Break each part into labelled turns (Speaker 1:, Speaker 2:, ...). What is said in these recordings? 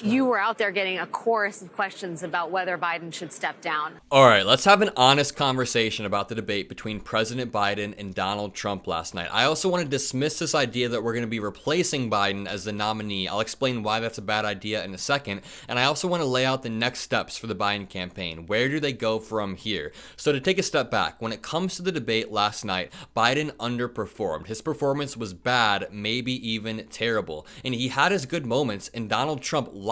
Speaker 1: You were out there getting a chorus of questions about whether Biden should step down.
Speaker 2: All right, let's have an honest conversation about the debate between President Biden and Donald Trump last night. I also want to dismiss this idea that we're going to be replacing Biden as the nominee. I'll explain why that's a bad idea in a second. And I also want to lay out the next steps for the Biden campaign. Where do they go from here? So to take a step back, when it comes to the debate last night, Biden underperformed. His performance was bad, maybe even terrible. And he had his good moments, and Donald Trump lied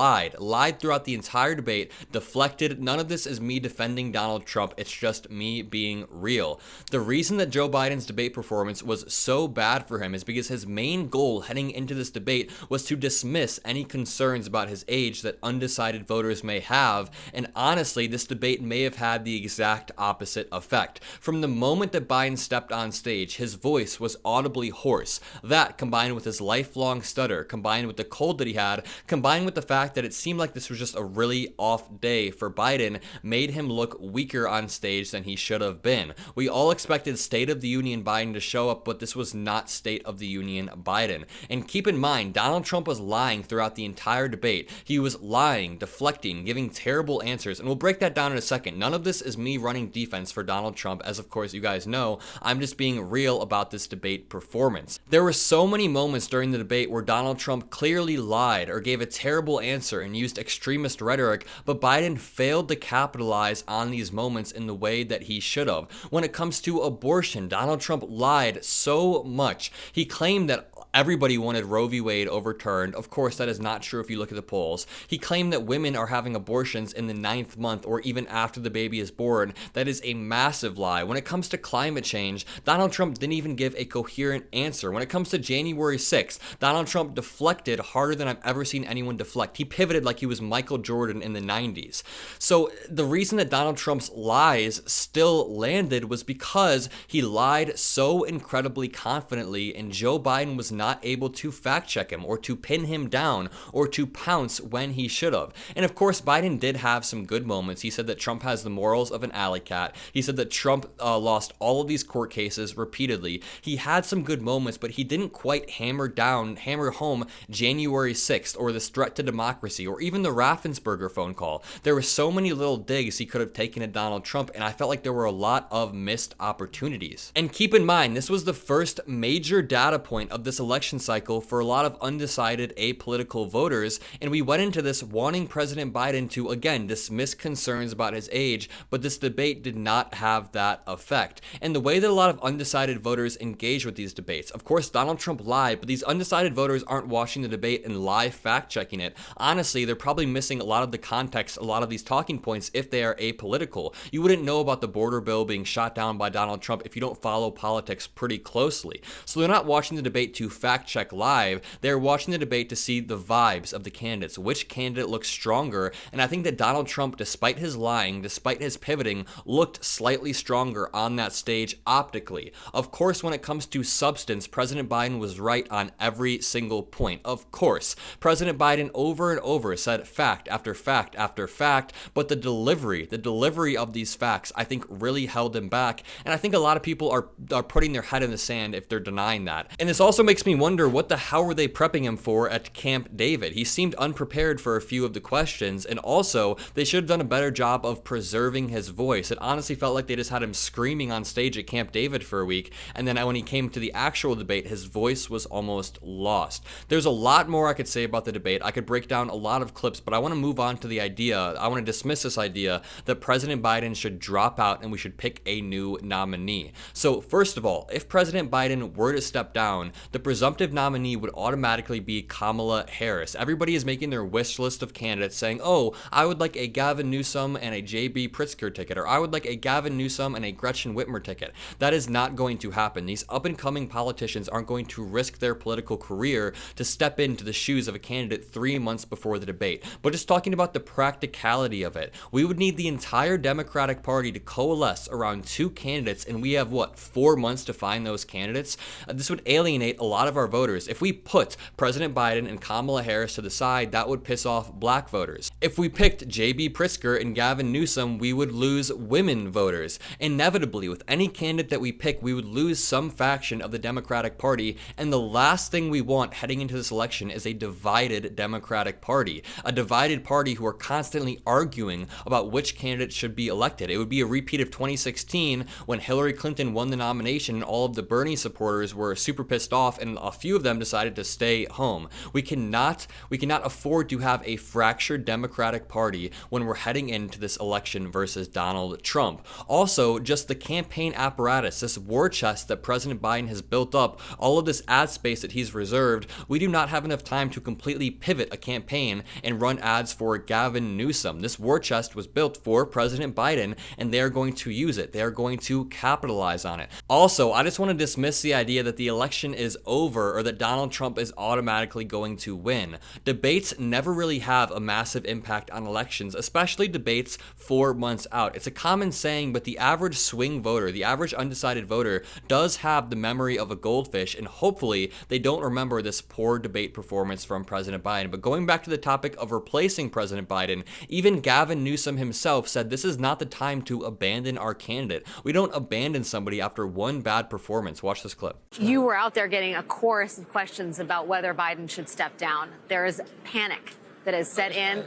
Speaker 2: throughout the entire debate, deflected. None of this is me defending Donald Trump. It's just me being real. The reason that Joe Biden's debate performance was so bad for him is because his main goal heading into this debate was to dismiss any concerns about his age that undecided voters may have. And honestly, this debate may have had the exact opposite effect. From the moment that Biden stepped on stage, his voice was audibly hoarse. That, combined with his lifelong stutter, combined with the cold that he had, combined with the fact that it seemed like this was just a really off day for Biden, made him look weaker on stage than he should have been. We all expected State of the Union Biden to show up, but this was not State of the Union Biden. And keep in mind, Donald Trump was lying throughout the entire debate. He was lying, deflecting, giving terrible answers, and we'll break that down in a second. None of this is me running defense for Donald Trump, as of course you guys know. I'm just being real about this debate performance. There were so many moments during the debate where Donald Trump clearly lied or gave a terrible answer and used extremist rhetoric, but Biden failed to capitalize on these moments in the way that he should have. When it comes to abortion, Donald Trump lied so much. He claimed that everybody wanted Roe v. Wade overturned. Of course, that is not true if you look at the polls. He claimed that women are having abortions in the 9th month or even after the baby is born. That is a massive lie. When it comes to climate change, Donald Trump didn't even give a coherent answer. When it comes to January 6th, Donald Trump deflected harder than I've ever seen anyone deflect. He pivoted like he was Michael Jordan in the 90s. So the reason that Donald Trump's lies still landed was because he lied so incredibly confidently, and Joe Biden was not able to fact check him or to pin him down or to pounce when he should have. And of course, Biden did have some good moments. He said that Trump has the morals of an alley cat. He said that Trump lost all of these court cases repeatedly. He had some good moments, but he didn't quite hammer home January 6th or this threat to democracy or even the Raffensperger phone call. There were so many little digs he could have taken at Donald Trump, and I felt like there were a lot of missed opportunities. And keep in mind, this was the first major data point of this election cycle for a lot of undecided apolitical voters, and we went into this wanting President Biden to, again, dismiss concerns about his age, but this debate did not have that effect. And the way that a lot of undecided voters engage with these debates, of course, Donald Trump lied, but these undecided voters aren't watching the debate and live fact-checking it. Honestly, they're probably missing a lot of the context, a lot of these talking points if they are apolitical. You wouldn't know about the border bill being shot down by Donald Trump if you don't follow politics pretty closely. So they're not watching the debate to fact-check live. They're watching the debate to see the vibes of the candidates, which candidate looks stronger, and I think that Donald Trump, despite his lying, despite his pivoting, looked slightly stronger on that stage optically. Of course, when it comes to substance, President Biden was right on every single point. Of course, President Biden over and over said fact after fact after fact, but the delivery of these facts, I think really held him back, and I think a lot of people are putting their head in the sand if they're denying that. And this also makes me wonder, what the hell were they prepping him for at Camp David? He seemed unprepared for a few of the questions, and also they should have done a better job of preserving his voice. It honestly felt like they just had him screaming on stage at Camp David for a week, and then when he came to the actual debate, his voice was almost lost. There's a lot more I could say about the debate. I could break down a lot of clips, but I want to move on to the idea. I want to dismiss this idea that President Biden should drop out and we should pick a new nominee. So first of all, if President Biden were to step down, the presumptive nominee would automatically be Kamala Harris. Everybody is making their wish list of candidates saying, oh, I would like a Gavin Newsom and a J.B. Pritzker ticket, or I would like a Gavin Newsom and a Gretchen Whitmer ticket. That is not going to happen. These up-and-coming politicians aren't going to risk their political career to step into the shoes of a candidate 3 months before the debate. But just talking about the practicality of it, we would need the entire Democratic Party to coalesce around two candidates, and we have, 4 months to find those candidates? This would alienate a lot lot of our voters. If we put President Biden and Kamala Harris to the side, that would piss off black voters. If we picked J.B. Pritzker and Gavin Newsom, we would lose women voters. Inevitably, with any candidate that we pick, we would lose some faction of the Democratic Party, and the last thing we want heading into this election is a divided Democratic Party. A divided party who are constantly arguing about which candidate should be elected. It would be a repeat of 2016 when Hillary Clinton won the nomination and all of the Bernie supporters were super pissed off and a few of them decided to stay home. We cannot afford to have a fractured Democratic Party when we're heading into this election versus Donald Trump. Also, just the campaign apparatus, this war chest that President Biden has built up, all of this ad space that he's reserved, we do not have enough time to completely pivot a campaign and run ads for Gavin Newsom. This war chest was built for President Biden and they are going to use it. They are going to capitalize on it. Also, I just want to dismiss the idea that the election is over or that Donald Trump is automatically going to win. Debates never really have a massive impact on elections, especially debates 4 months out. It's a common saying, but the average swing voter, the average undecided voter, does have the memory of a goldfish, and hopefully they don't remember this poor debate performance from President Biden. But going back to the topic of replacing President Biden, even Gavin Newsom himself said this is not the time to abandon our candidate. We don't abandon somebody after one bad performance. Watch this clip.
Speaker 1: You were out there getting a chorus of questions about whether Biden should step down. There is panic that has set in.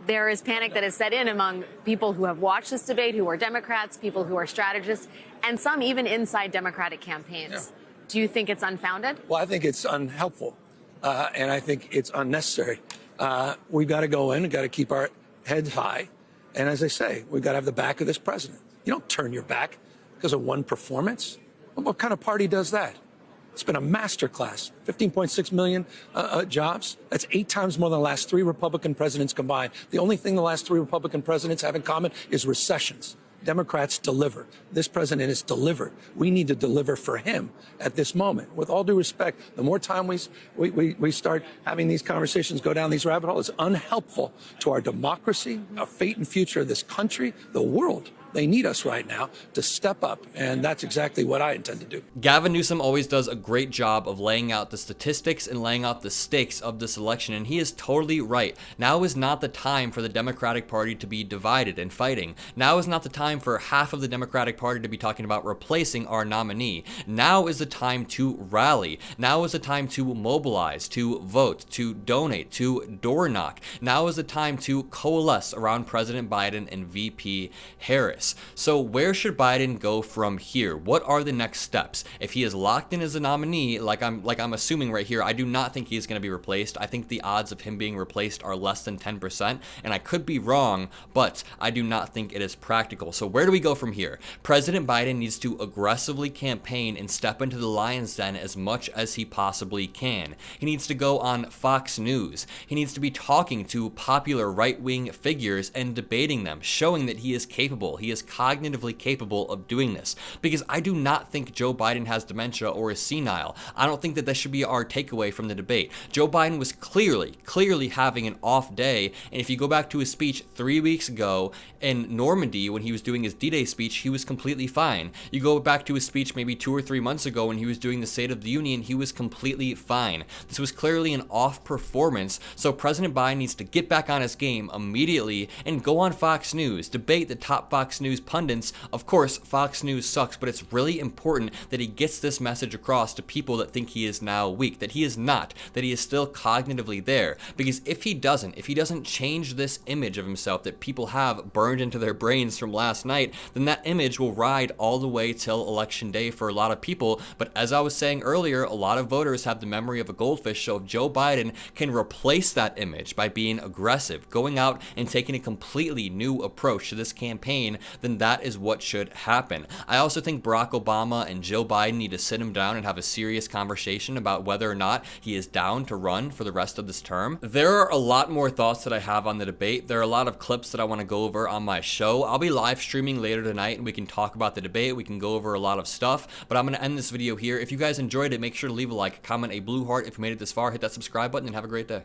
Speaker 1: There is panic that has set in among people who have watched this debate, who are Democrats, people who are strategists, and some even inside Democratic campaigns. Yeah. Do you think it's unfounded?
Speaker 3: Well, I think it's unhelpful, and I think it's unnecessary. We've got to go in and got to keep our heads high. And as I say, we've got to have the back of this president. You don't turn your back because of one performance. What kind of party does that? It's been a masterclass. 15.6 million jobs. That's 8 times more than the last 3 Republican presidents combined. The only thing the last 3 Republican presidents have in common is recessions. Democrats deliver. This president has delivered. We need to deliver for him at this moment. With all due respect, the more time we start having these conversations, go down these rabbit holes, it's unhelpful to our democracy, our fate and future of this country, the world. They need us right now to step up, and that's exactly what I intend to do.
Speaker 2: Gavin Newsom always does a great job of laying out the statistics and laying out the stakes of this election, and he is totally right. Now is not the time for the Democratic Party to be divided and fighting. Now is not the time for half of the Democratic Party to be talking about replacing our nominee. Now is the time to rally. Now is the time to mobilize, to vote, to donate, to door knock. Now is the time to coalesce around President Biden and VP Harris. So where should Biden go from here? What are the next steps? If he is locked in as a nominee, like I'm assuming right here, I do not think he's going to be replaced. I think the odds of him being replaced are less than 10%, and I could be wrong, but I do not think it is practical. So where do we go from here? President Biden needs to aggressively campaign and step into the lion's den as much as he possibly can. He needs to go on Fox News. He needs to be talking to popular right-wing figures and debating them, showing that he is capable. He is cognitively capable of doing this, because I do not think Joe Biden has dementia or is senile. I don't think that this should be our takeaway from the debate. Joe Biden was clearly having an off day, and if you go back to his speech 3 weeks ago in Normandy when he was doing his D-Day speech, he was completely fine. You go back to his speech maybe 2 or 3 months ago when he was doing the State of the Union, he was completely fine. This was clearly an off performance, so President Biden needs to get back on his game immediately and go on Fox News, debate the top Fox News pundits. Of course, Fox News sucks, but it's really important that he gets this message across to people that think he is now weak, that he is not, that he is still cognitively there. Because if he doesn't change this image of himself that people have burned into their brains from last night, then that image will ride all the way till election day for a lot of people. But as I was saying earlier, a lot of voters have the memory of a goldfish, so if Joe Biden can replace that image by being aggressive, going out and taking a completely new approach to this campaign, then that is what should happen. I also think Barack Obama and Joe Biden need to sit him down and have a serious conversation about whether or not he is down to run for the rest of this term. There are a lot more thoughts that I have on the debate. There are a lot of clips that I want to go over on my show. I'll be live streaming later tonight and we can talk about the debate. We can go over a lot of stuff, but I'm going to end this video here. If you guys enjoyed it, make sure to leave a like, comment a blue heart if you made it this far, hit that subscribe button, and have a great day.